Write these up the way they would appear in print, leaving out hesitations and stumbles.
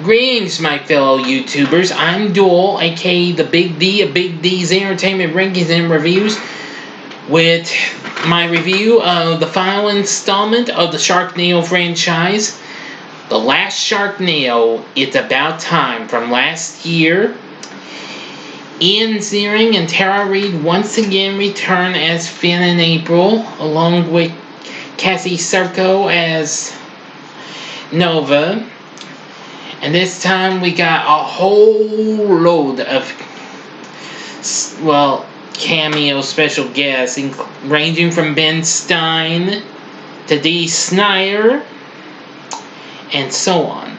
Greetings, my fellow YouTubers. I'm Duel, aka the Big D of Big D's Entertainment Rankings and Reviews, with my review of the final installment of the Sharknado franchise, The Last Sharknado. It's About Time from last year. Ian Ziering and Tara Reid once again return as Finn and April, along with Cassie Serco as Nova. And this time we got a whole load of, cameo special guests, ranging from Ben Stein to Dee Snider, and so on.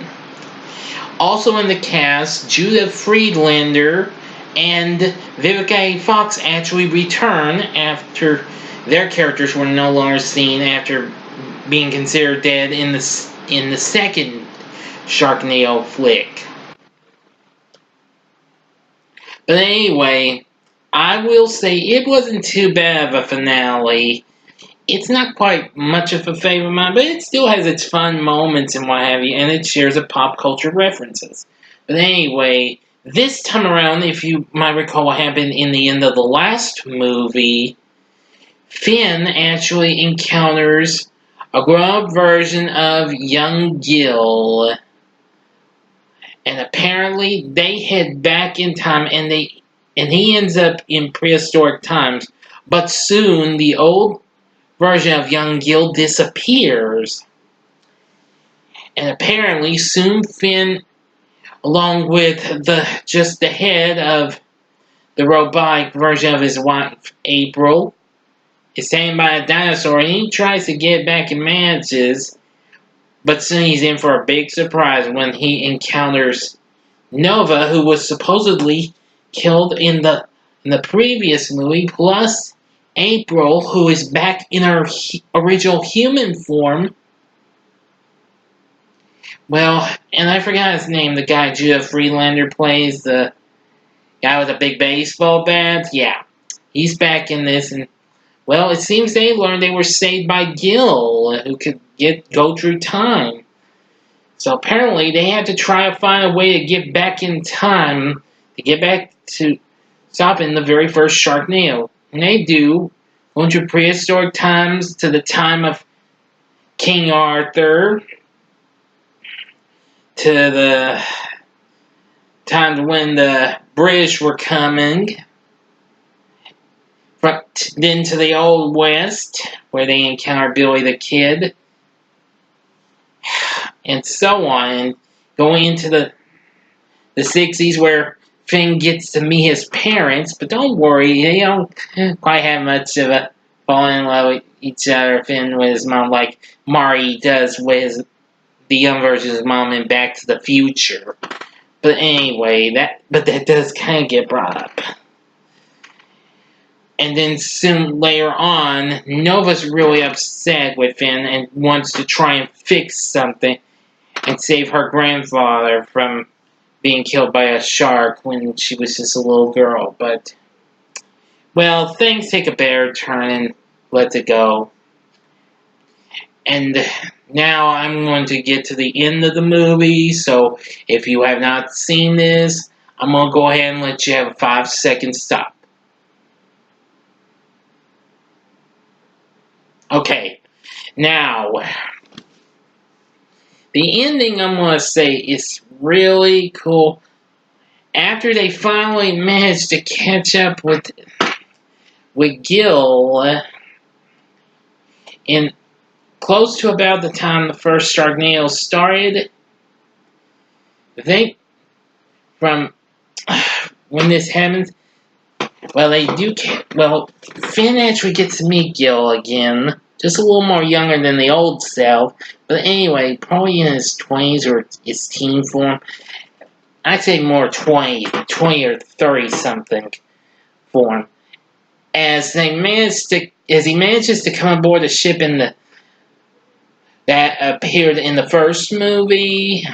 Also in the cast, Judah Friedlander and Vivica Fox actually return after their characters were no longer seen after being considered dead in the second Sharknado flick. But anyway, I will say it wasn't too bad of a finale. It's not quite much of a favorite of mine, but it still has its fun moments and what have you, and it shares of pop culture references. But anyway, this time around, if you might recall what happened in the end of the last movie, Finn actually encounters a grown-up version of young Gil. And apparently they head back in time, and he ends up in prehistoric times. But soon the old version of young Gil disappears. And apparently soon Finn, along with the head of the robotic version of his wife April, is taken by a dinosaur, and he tries to get back and manages. But soon he's in for a big surprise when he encounters Nova, who was supposedly killed in the previous movie, plus April, who is back in her original human form. Well, and I forgot his name, the guy Judah Friedlander plays, the guy with a big baseball bat. Yeah, he's back in this, and well, it seems they learned they were saved by Gil, who could go through time. So apparently they had to try to find a way to get back in time, to get back to stopping the very first Sharknado. And they do, going to prehistoric times, to the time of King Arthur, to the time when the British were coming, then to the Old West, where they encounter Billy the Kid, and so on, and going into the 60s, where Finn gets to meet his parents. But don't worry, they don't quite have much of a falling in love with each other, Finn with his mom, like Marty does with the young version of his mom in Back to the Future. But anyway, that does kind of get brought up. And then soon later on, Nova's really upset with Finn and wants to try and fix something and save her grandfather from being killed by a shark when she was just a little girl. But, well, things take a better turn and let it go. And now I'm going to get to the end of the movie, so if you have not seen this, I'm going to go ahead and let you have a 5-second stop. Okay, now, the ending, I'm going to say, is really cool. After they finally managed to catch up with Gil, in close to about the time the first Sharknado started, I think from when this happens, Finn actually gets to meet Gil again, just a little more younger than the old self, but anyway, probably in his 20s or his teen form. I'd say more 20 or 30 something form. As he manages to come aboard the ship that appeared in the first movie,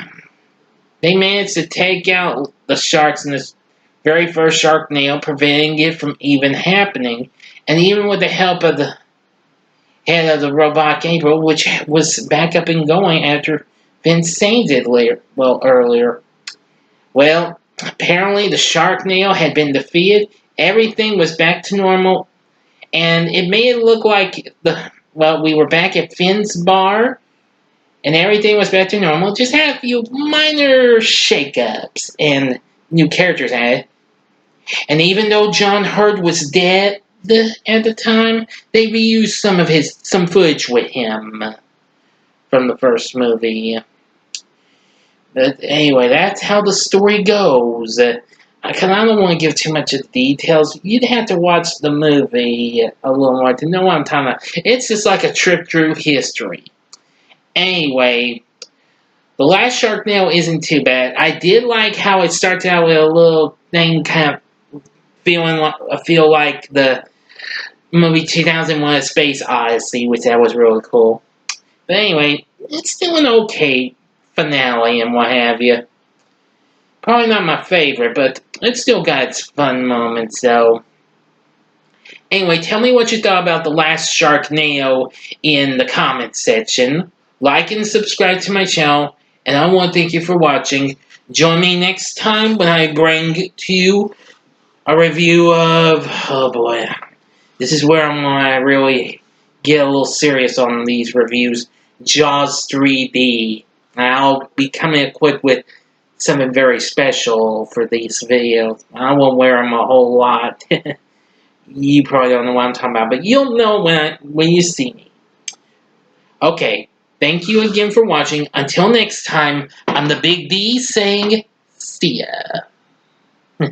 they managed to take out the sharks in this very first Sharknado, preventing it from even happening. And even with the help of the head of the robot April, which was back up and going after Vincent did earlier. Well, apparently the Sharknado had been defeated. Everything was back to normal, and it made it look like we were back at Finn's bar, and everything was back to normal. Just had a few minor shakeups and new characters added. And even though John Hurt was dead at the time, they reused some footage with him from the first movie. But anyway, that's how the story goes. I don't want to give too much of the details. You'd have to watch the movie a little more to know what I'm talking about. It's just like a trip through history. Anyway, The Last Sharknado isn't too bad. I did like how it starts out with a little thing kind of feel like the movie 2001: A Space Odyssey, which that was really cool. But anyway, it's still an okay finale and what have you. Probably not my favorite, but it's still got its fun moments, though. Anyway, tell me what you thought about The Last Sharknado in the comments section. Like and subscribe to my channel, and I want to thank you for watching. Join me next time when I bring to you a review of... Oh boy. This is where I'm going to really get a little serious on these reviews. Jaws 3D. I'll be coming equipped with something very special for these videos. I won't wear them a whole lot. You probably don't know what I'm talking about, but you'll know when you see me. Okay, thank you again for watching. Until next time, I'm the Big D saying, see ya.